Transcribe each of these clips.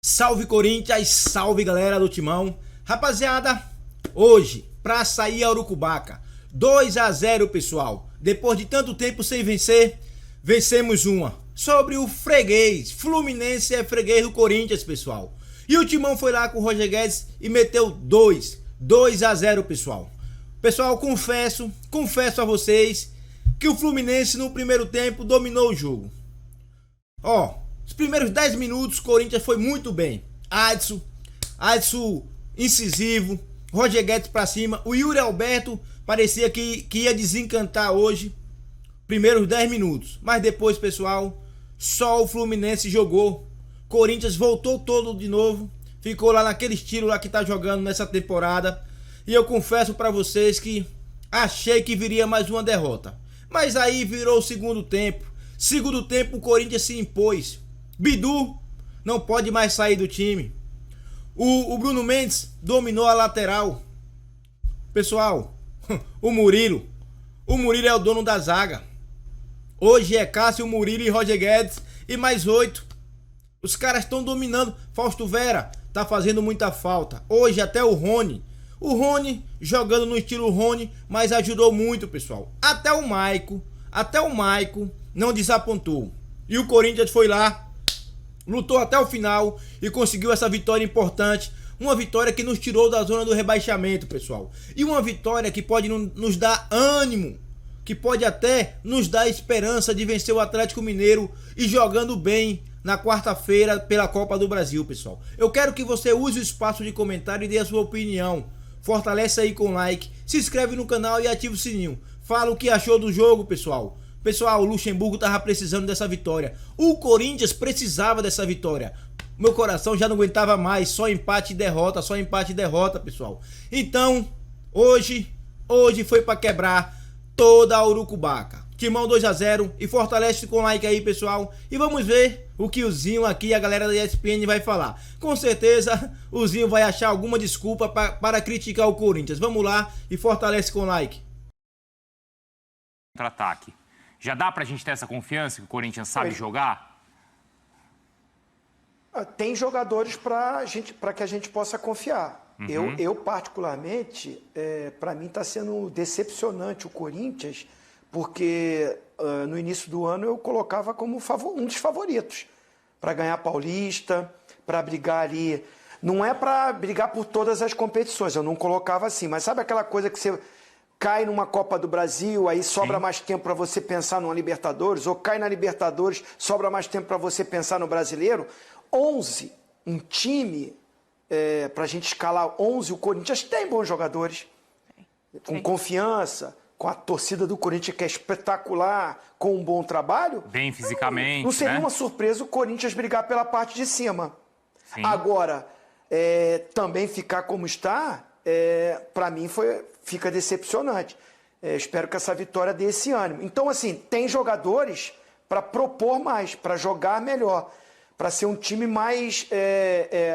Salve Corinthians, salve galera do Timão. Rapaziada, hoje, pra sair a Urucubaca, 2-0 pessoal. Depois de tanto tempo sem vencer, vencemos uma. Sobre o freguês, Fluminense é freguês do Corinthians, pessoal. E o Timão foi lá com o Roger Guedes e meteu 2-0 pessoal. Pessoal, confesso a vocês que o Fluminense no primeiro tempo dominou o jogo. Os primeiros 10 minutos, o Corinthians foi muito bem. Adson incisivo, Roger Guedes pra cima. O Yuri Alberto parecia que ia desencantar hoje. Primeiros 10 minutos. Mas depois, pessoal, só o Fluminense jogou. Corinthians voltou todo de novo. Ficou lá naquele estilo lá que tá jogando nessa temporada. E eu confesso pra vocês que achei que viria mais uma derrota. Mas aí virou o segundo tempo. Segundo tempo, o Corinthians se impôs. Bidu não pode mais sair do time. O Bruno Mendes dominou a lateral. Pessoal, o Murilo é o dono da zaga. Hoje é Cássio, Murilo e Roger Guedes e mais 8. Os caras estão dominando. Fausto Vera tá fazendo muita falta. Hoje até o Rony jogando no estilo Rony, mas ajudou muito, pessoal. Até o Maico não desapontou. E o Corinthians foi lá, lutou até o final e conseguiu essa vitória importante. Uma vitória que nos tirou da zona do rebaixamento, pessoal. E uma vitória que pode nos dar ânimo, que pode até nos dar esperança de vencer o Atlético Mineiro e jogando bem na quarta-feira pela Copa do Brasil, pessoal. Eu quero que você use o espaço de comentário e dê a sua opinião. Fortalece aí com like, se inscreve no canal e ativa o sininho. Fala o que achou do jogo, pessoal. Pessoal, o Luxemburgo tava precisando dessa vitória. O Corinthians precisava dessa vitória. Meu coração já não aguentava mais. Só empate e derrota, pessoal. Então, hoje foi pra quebrar toda a Urucubaca. Timão 2-0 e fortalece com like aí, pessoal. E vamos ver o que o Zinho aqui e a galera da ESPN vai falar. Com certeza, o Zinho vai achar alguma desculpa para criticar o Corinthians. Vamos lá e fortalece com like. Contra-ataque. Já dá pra gente ter essa confiança que o Corinthians sabe jogar? Tem jogadores para que a gente possa confiar. Eu particularmente, para mim está sendo decepcionante o Corinthians, porque no início do ano eu colocava como um dos favoritos para ganhar Paulista, para brigar ali. Não é para brigar por todas as competições, eu não colocava assim, mas sabe aquela coisa que você cai numa Copa do Brasil, aí sobra mais tempo para você pensar numa Libertadores, ou cai na Libertadores, sobra mais tempo para você pensar no Brasileiro. 11, um time, para a gente escalar 11, o Corinthians tem bons jogadores, com confiança, com a torcida do Corinthians que é espetacular, com um bom trabalho. Bem fisicamente, não seria uma surpresa o Corinthians brigar pela parte de cima. Sim. Agora, também ficar como está, para mim fica decepcionante. Espero que essa vitória dê esse ânimo. Então, assim, tem jogadores para propor mais, para jogar melhor, para ser um time mais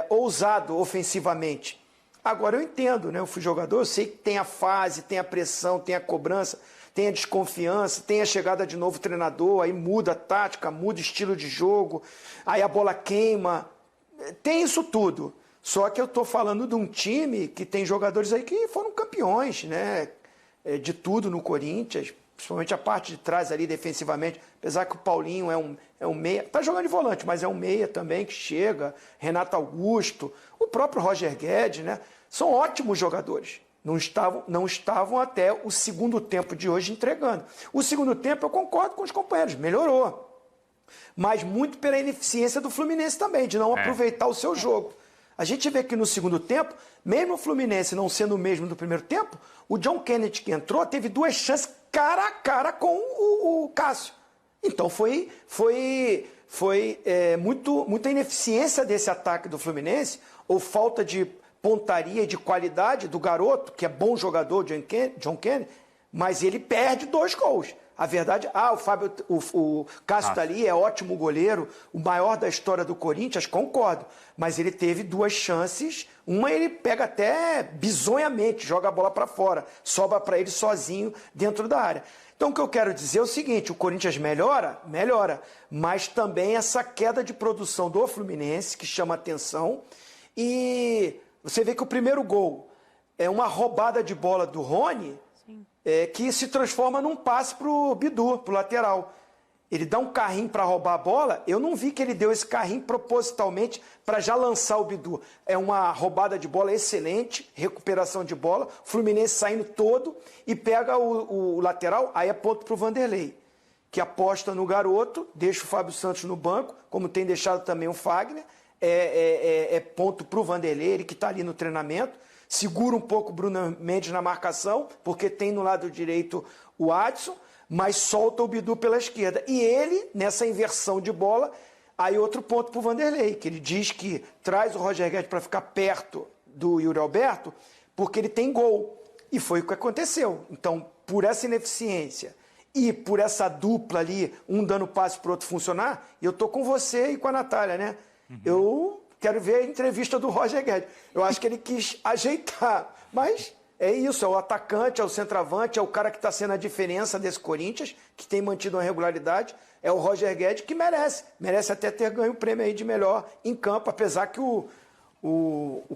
ousado ofensivamente. Agora, eu entendo, né? Eu fui jogador, eu sei que tem a fase, tem a pressão, tem a cobrança, tem a desconfiança, tem a chegada de novo treinador, aí muda a tática, muda o estilo de jogo, aí a bola queima. Tem isso tudo. Só que eu estou falando de um time que tem jogadores aí que foram campeões, né? De tudo no Corinthians, principalmente a parte de trás ali defensivamente, apesar que o Paulinho é um meia, tá jogando de volante, mas é um meia também que chega, Renato Augusto, o próprio Roger Guedes, né? São ótimos jogadores. Não estavam até o segundo tempo de hoje entregando. O segundo tempo, eu concordo com os companheiros, melhorou. Mas muito pela ineficiência do Fluminense também, de não aproveitar o seu jogo. A gente vê que no segundo tempo, mesmo o Fluminense não sendo o mesmo do primeiro tempo, o John Kennedy que entrou teve 2 chances cara a cara com o Cássio. Então foi muita ineficiência desse ataque do Fluminense, ou falta de pontaria e de qualidade do garoto, que é bom jogador, John Kennedy, mas ele perde 2 gols. A verdade, o Cássio tá ali, é ótimo goleiro, o maior da história do Corinthians, concordo. Mas ele teve 2 chances, uma ele pega até bizonhamente, joga a bola para fora, sobra para ele sozinho dentro da área. Então o que eu quero dizer é o seguinte, o Corinthians melhora, mas também essa queda de produção do Fluminense, que chama atenção, e você vê que o primeiro gol é uma roubada de bola do Rony, que se transforma num passe pro Bidu, pro lateral. Ele dá um carrinho para roubar a bola, eu não vi que ele deu esse carrinho propositalmente para já lançar o Bidu. É uma roubada de bola excelente, recuperação de bola, Fluminense saindo todo e pega o lateral, aí é ponto pro Vanderlei, que aposta no garoto, deixa o Fábio Santos no banco, como tem deixado também o Fagner, é ponto pro Vanderlei, ele que está ali no treinamento, segura um pouco o Bruno Mendes na marcação, porque tem no lado direito o Adson, mas solta o Bidu pela esquerda. E ele, nessa inversão de bola, aí outro ponto para o Vanderlei, que ele diz que traz o Roger Guedes para ficar perto do Yuri Alberto, porque ele tem gol. E foi o que aconteceu. Então, por essa ineficiência e por essa dupla ali, um dando passe para o outro funcionar, eu tô com você e com a Natália, né? Eu quero ver a entrevista do Roger Guedes. Eu acho que ele quis ajeitar, mas é isso, é o atacante, é o centroavante, é o cara que está sendo a diferença desse Corinthians, que tem mantido uma regularidade, é o Roger Guedes, que merece até ter ganho o prêmio aí de melhor em campo, apesar que o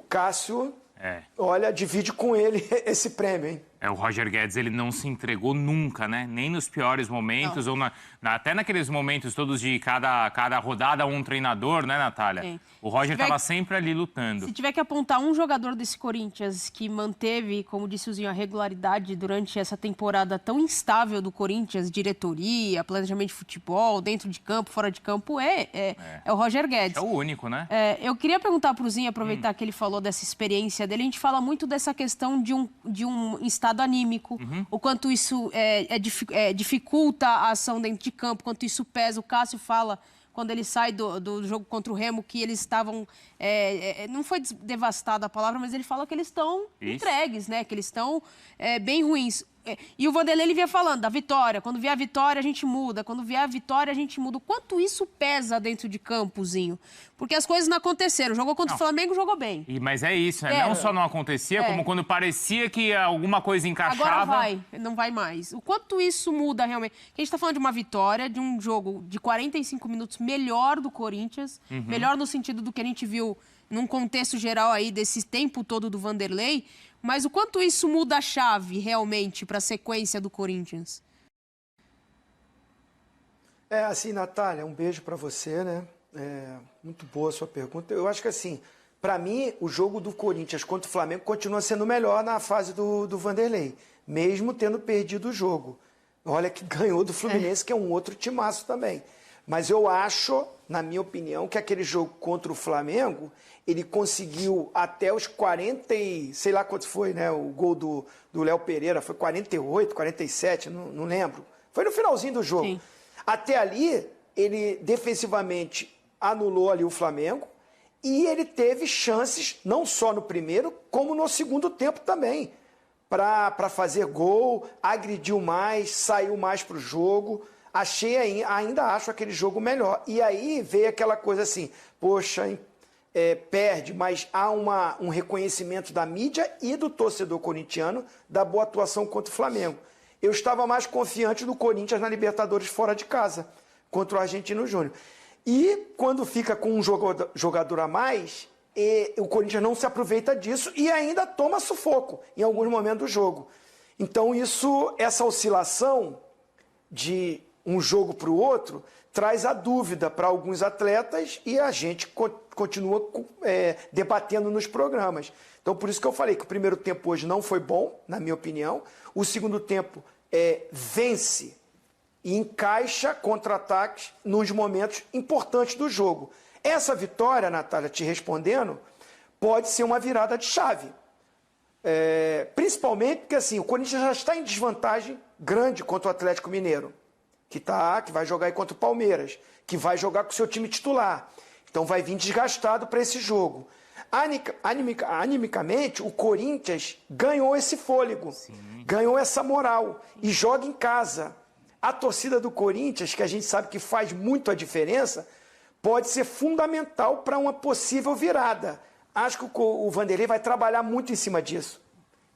Cássio, olha, divide com ele esse prêmio, hein? O Roger Guedes, ele não se entregou nunca, né? Nem nos piores momentos, ou até naqueles momentos todos de cada rodada um treinador, né, Natália? Sim. O Roger estava sempre ali lutando. Se tiver que apontar um jogador desse Corinthians que manteve, como disse o Zinho, a regularidade durante essa temporada tão instável do Corinthians, diretoria, planejamento de futebol, dentro de campo, fora de campo, é o Roger Guedes. É o único, né? Eu queria perguntar para o Zinho, aproveitar que ele falou dessa experiência dele, a gente fala muito dessa questão de um estado anímico, o quanto isso dificulta a ação dentro de campo, quanto isso pesa. O Cássio fala, quando ele sai do jogo contra o Remo, que eles estavam... não foi devastada a palavra, mas ele fala que eles estão entregues, né? Que eles estão bem ruins. E o Vanderlei, ele vinha falando da vitória. Quando vier a vitória, a gente muda. Quando vier a vitória, a gente muda. O quanto isso pesa dentro de campozinho? Porque as coisas não aconteceram. Jogou contra o Flamengo, jogou bem. Mas é isso, né? Não só não acontecia, como quando parecia que alguma coisa encaixava. Agora não vai mais. O quanto isso muda realmente? A gente está falando de uma vitória, de um jogo de 45 minutos melhor do Corinthians, melhor no sentido do que a gente viu num contexto geral aí desse tempo todo do Vanderlei, mas o quanto isso muda a chave realmente para a sequência do Corinthians? Assim, Natália, um beijo para você, né? Muito boa a sua pergunta. Eu acho que, assim, para mim, o jogo do Corinthians contra o Flamengo continua sendo melhor na fase do Vanderlei, mesmo tendo perdido o jogo. Olha que ganhou do Fluminense, que é um outro timaço também. Mas eu acho, na minha opinião, que aquele jogo contra o Flamengo, ele conseguiu até os 40 e... sei lá quanto foi, né? O gol do Léo Pereira foi 48, 47, não lembro. Foi no finalzinho do jogo. Sim. Até ali, ele defensivamente anulou ali o Flamengo e ele teve chances, não só no primeiro, como no segundo tempo também, para fazer gol, agrediu mais, saiu mais para o jogo. Ainda acho aquele jogo melhor. E aí veio aquela coisa assim, poxa, perde, mas há um reconhecimento da mídia e do torcedor corintiano da boa atuação contra o Flamengo. Eu estava mais confiante do Corinthians na Libertadores fora de casa, contra o Argentino Júnior. E quando fica com um jogador a mais, o Corinthians não se aproveita disso e ainda toma sufoco em alguns momentos do jogo. Então essa oscilação de um jogo para o outro, traz a dúvida para alguns atletas e a gente continua debatendo nos programas. Então, por isso que eu falei que o primeiro tempo hoje não foi bom, na minha opinião. O segundo tempo vence e encaixa contra-ataques nos momentos importantes do jogo. Essa vitória, Natália, te respondendo, pode ser uma virada de chave. Principalmente porque assim, o Corinthians já está em desvantagem grande contra o Atlético Mineiro. Que vai jogar aí contra o Palmeiras, que vai jogar com o seu time titular. Então vai vir desgastado para esse jogo. Animicamente, o Corinthians ganhou esse fôlego, ganhou essa moral e joga em casa. A torcida do Corinthians, que a gente sabe que faz muito a diferença, pode ser fundamental para uma possível virada. Acho que o Vanderlei vai trabalhar muito em cima disso.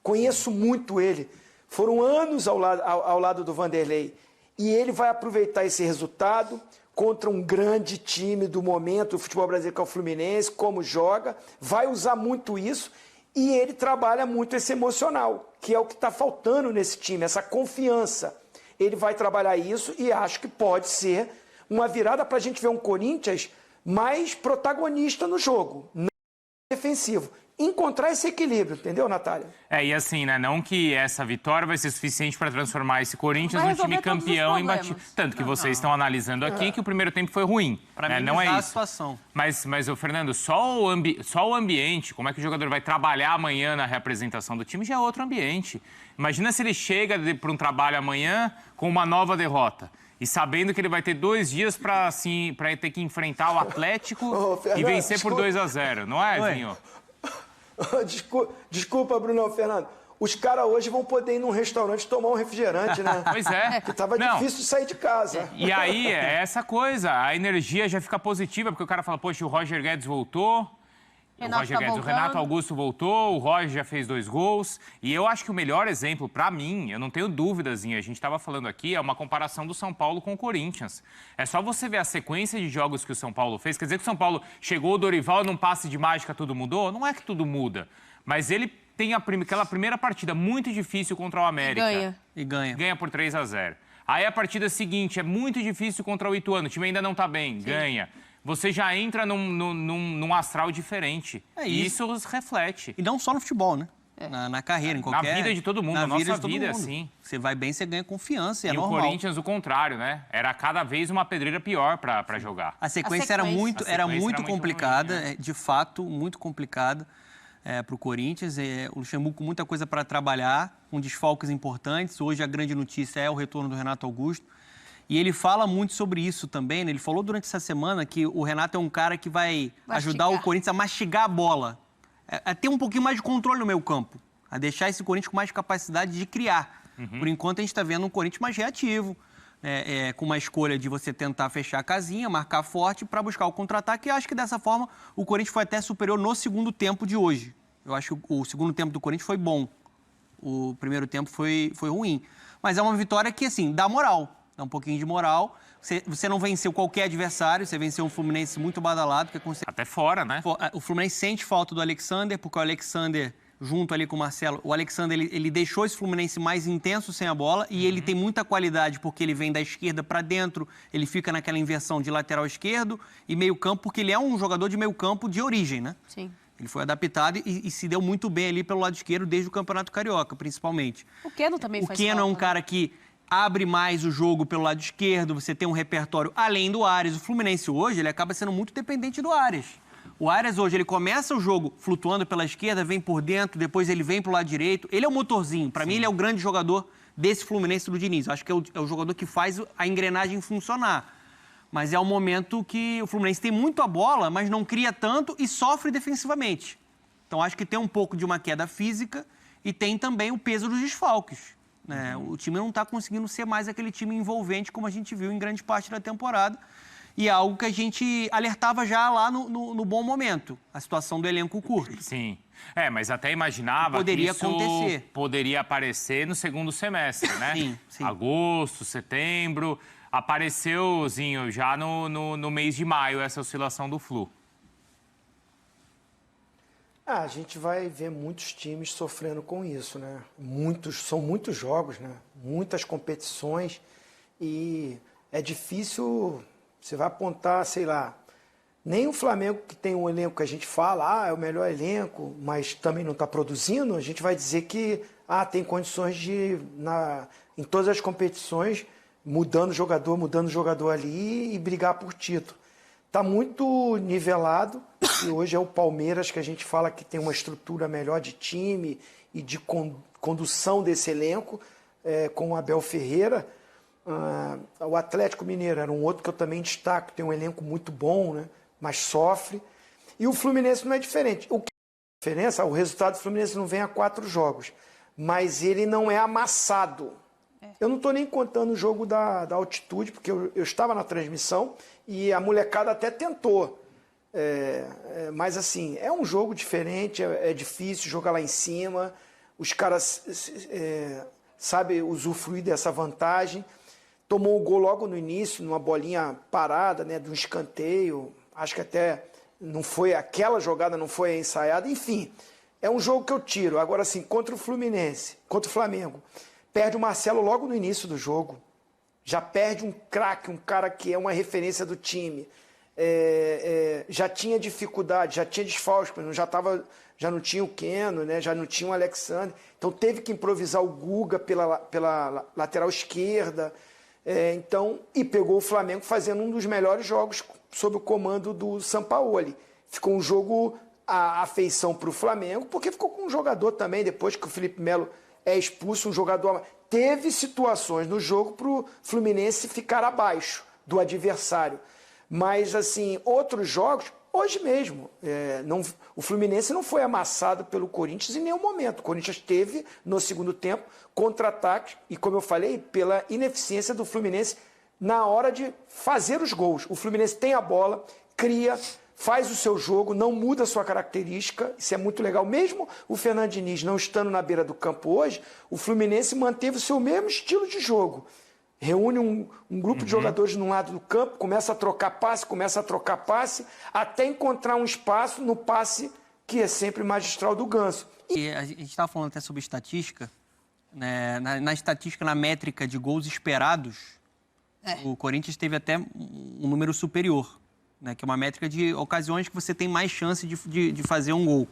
Conheço muito ele. Foram anos ao lado do Vanderlei. E ele vai aproveitar esse resultado contra um grande time do momento, o futebol brasileiro, que é o Fluminense, como joga, vai usar muito isso e ele trabalha muito esse emocional, que é o que está faltando nesse time, essa confiança. Ele vai trabalhar isso e acho que pode ser uma virada para a gente ver um Corinthians mais protagonista no jogo, não defensivo. Encontrar esse equilíbrio, entendeu, Natália? E assim, né? Não que essa vitória vai ser suficiente para transformar esse Corinthians num time campeão imbatível. Tanto que vocês estão analisando aqui que o primeiro tempo foi ruim. Para mim, não é isso. A situação. Mas ô, Fernando, só o ambiente, como é que o jogador vai trabalhar amanhã na representação do time, já é outro ambiente. Imagina se ele chega para um trabalho amanhã com uma nova derrota. E sabendo que ele vai ter 2 dias para ter que enfrentar o Atlético e vencer por 2-0. Não é, Zinho? Desculpa, Bruno, Fernando. Os caras hoje vão poder ir num restaurante tomar um refrigerante, né? Pois é. Porque tava difícil de sair de casa. E aí, é essa coisa, a energia já fica positiva, porque o cara fala, poxa, o Roger Guedes voltou, o Renato Augusto voltou, o Roger já fez 2 gols. E eu acho que o melhor exemplo, pra mim, eu não tenho dúvidas, a gente estava falando aqui, é uma comparação do São Paulo com o Corinthians. É só você ver a sequência de jogos que o São Paulo fez. Quer dizer que o São Paulo chegou, o Dorival, num passe de mágica tudo mudou? Não é que tudo muda, mas ele tem aquela primeira partida muito difícil contra o América. E ganha. Ganha por 3-0. Aí a partida seguinte é muito difícil contra o Ituano, o time ainda não tá bem, ganha. Você já entra num astral diferente. E isso reflete. E não só no futebol, né? Na carreira, em qualquer... Na vida de todo mundo, na nossa vida, assim. Você vai bem, você ganha confiança, é normal. E o Corinthians, o contrário, né? Era cada vez uma pedreira pior para jogar. A sequência era muito complicada, ruim, né? De fato, muito complicada para o Corinthians. O Luxemburgo com muita coisa para trabalhar, com desfalques importantes. Hoje a grande notícia é o retorno do Renato Augusto. E ele fala muito sobre isso também, né? Ele falou durante essa semana que o Renato é um cara que vai ajudar o Corinthians a mastigar a bola, a ter um pouquinho mais de controle no meio campo, a deixar esse Corinthians com mais capacidade de criar. Por enquanto a gente está vendo um Corinthians mais reativo, com uma escolha de você tentar fechar a casinha, marcar forte para buscar o contra-ataque. E acho que dessa forma o Corinthians foi até superior no segundo tempo de hoje. Eu acho que o segundo tempo do Corinthians foi bom, o primeiro tempo foi ruim. Mas é uma vitória que, assim, dá moral. Dá um pouquinho de moral. Você não venceu qualquer adversário, você venceu um Fluminense muito badalado. Até fora, né? O Fluminense sente falta do Alexander, porque o Alexander, junto ali com o Marcelo, o Alexander ele deixou esse Fluminense mais intenso sem a bola e ele tem muita qualidade porque ele vem da esquerda para dentro, ele fica naquela inversão de lateral esquerdo e meio campo, porque ele é um jogador de meio campo de origem, né? Sim. Ele foi adaptado e se deu muito bem ali pelo lado esquerdo desde o Campeonato Carioca, principalmente. O Keno também faz falta. O Keno é um cara que abre mais o jogo pelo lado esquerdo, você tem um repertório além do Arias. O Fluminense hoje, ele acaba sendo muito dependente do Arias. O Arias hoje, ele começa o jogo flutuando pela esquerda, vem por dentro, depois ele vem pro lado direito. Ele é o motorzinho. Para mim, ele é o grande jogador desse Fluminense do Diniz. Acho que é o jogador que faz a engrenagem funcionar. Mas é um momento que o Fluminense tem muito a bola, mas não cria tanto e sofre defensivamente. Então, acho que tem um pouco de uma queda física e tem também o peso dos desfalques. O time não está conseguindo ser mais aquele time envolvente como a gente viu em grande parte da temporada. E é algo que a gente alertava já lá no bom momento, a situação do elenco curto. Sim. Mas até imaginava que isso poderia aparecer no segundo semestre, né? Sim. Agosto, setembro. Apareceu, Zinho, já no mês de maio, essa oscilação do Flu. A gente vai ver muitos times sofrendo com isso, né? São muitos jogos, né? Muitas competições e é difícil, você vai apontar, sei lá, nem o Flamengo que tem um elenco que a gente fala, é o melhor elenco, mas também não está produzindo, a gente vai dizer que tem condições de, em todas as competições, mudando jogador ali e brigar por título. Está muito nivelado e hoje é o Palmeiras que a gente fala que tem uma estrutura melhor de time e de condução desse elenco, com o Abel Ferreira. O Atlético Mineiro era um outro que eu também destaco, tem um elenco muito bom, né? Mas sofre. E o Fluminense não é diferente. O que é a diferença? O resultado do Fluminense não vem a 4 jogos, mas ele não é amassado. Eu não estou nem contando o jogo da altitude, porque eu estava na transmissão e a molecada até tentou. Mas assim, é um jogo diferente, é difícil jogar lá em cima, os caras sabem usufruir dessa vantagem. Tomou o gol logo no início, numa bolinha parada, né, de um escanteio, acho que até não foi aquela jogada, não foi ensaiada, enfim, é um jogo que eu tiro. Agora assim, contra o Fluminense, contra o Flamengo, perde o Marcelo logo no início do jogo, já perde um craque, um cara que é uma referência do time, já tinha dificuldade, já tinha desfalque, já não tinha o Keno, né, já não tinha o Alexandre, então teve que improvisar o Guga pela lateral esquerda, e pegou o Flamengo fazendo um dos melhores jogos sob o comando do Sampaoli. Ficou um jogo a afeição para o Flamengo, porque ficou com um jogador também, depois que o Felipe Melo é expulso, um jogador... Teve situações no jogo para o Fluminense ficar abaixo do adversário. Mas, assim, outros jogos, hoje mesmo, o Fluminense não foi amassado pelo Corinthians em nenhum momento. O Corinthians teve, no segundo tempo, contra-ataque e, como eu falei, pela ineficiência do Fluminense na hora de fazer os gols. O Fluminense tem a bola, cria, faz o seu jogo, não muda a sua característica, isso é muito legal. Mesmo o Fernando Diniz não estando na beira do campo hoje, o Fluminense manteve o seu mesmo estilo de jogo. Reúne um grupo de jogadores num lado do campo, começa a trocar passe, até encontrar um espaço no passe que é sempre magistral do Ganso. E a gente estava falando até sobre estatística, né? Na estatística, na métrica de gols esperados, o Corinthians teve até um número superior, né? Que é uma métrica de ocasiões que você tem mais chance de fazer um gol.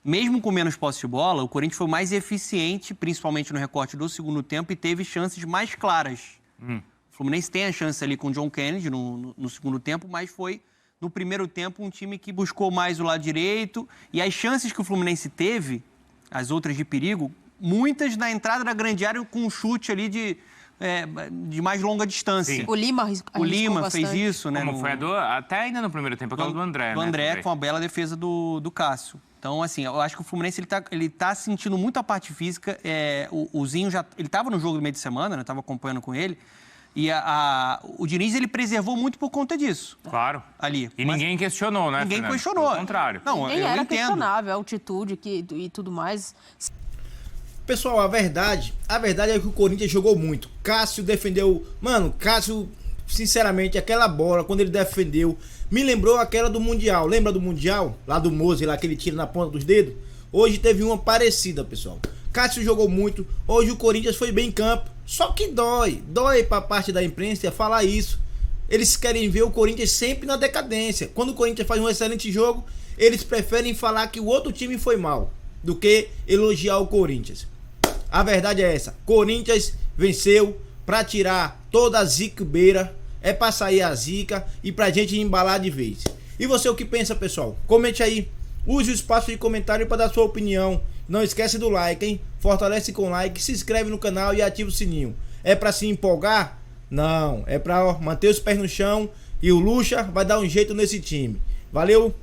Mesmo com menos posse de bola, o Corinthians foi mais eficiente, principalmente no recorte do segundo tempo, e teve chances mais claras. O Fluminense tem a chance ali com o John Kennedy no segundo tempo, mas foi, no primeiro tempo, um time que buscou mais o lado direito. E as chances que o Fluminense teve, as outras de perigo, muitas na entrada da grande área com um chute ali de mais longa distância. Sim. O Lima fez isso, né? Como foi até ainda no primeiro tempo, aquela do André. Do André, com a bela defesa do Cássio. Então, assim, eu acho que o Fluminense ele tá sentindo muito a parte física. O Zinho ele estava no jogo do meio de semana, né? Estava acompanhando com ele. E o Diniz, ele preservou muito por conta disso. Claro. Ali. E ninguém questionou, né, Ninguém Fernando? questionou. Ao contrário. Não, ninguém eu era entendo. questionável, a altitude e tudo mais. Pessoal, a verdade é que o Corinthians jogou muito. Cássio defendeu... Mano, Cássio, sinceramente, aquela bola, quando ele defendeu, me lembrou aquela do Mundial. Lembra do Mundial? Lá do Mose, lá que ele tira na ponta dos dedos? Hoje teve uma parecida, pessoal. Cássio jogou muito. Hoje o Corinthians foi bem em campo. Só que dói pra parte da imprensa falar isso. Eles querem ver o Corinthians sempre na decadência. Quando o Corinthians faz um excelente jogo, eles preferem falar que o outro time foi mal do que elogiar o Corinthians. A verdade é essa: Corinthians venceu pra tirar toda a zica-beira, é pra sair a zica e pra gente embalar de vez. E você, o que pensa, pessoal? Comente aí, use o espaço de comentário para dar sua opinião. Não esquece do like, hein? Fortalece com like, se inscreve no canal e ativa o sininho. É pra se empolgar? Não, é pra manter os pés no chão e o Lucha vai dar um jeito nesse time. Valeu!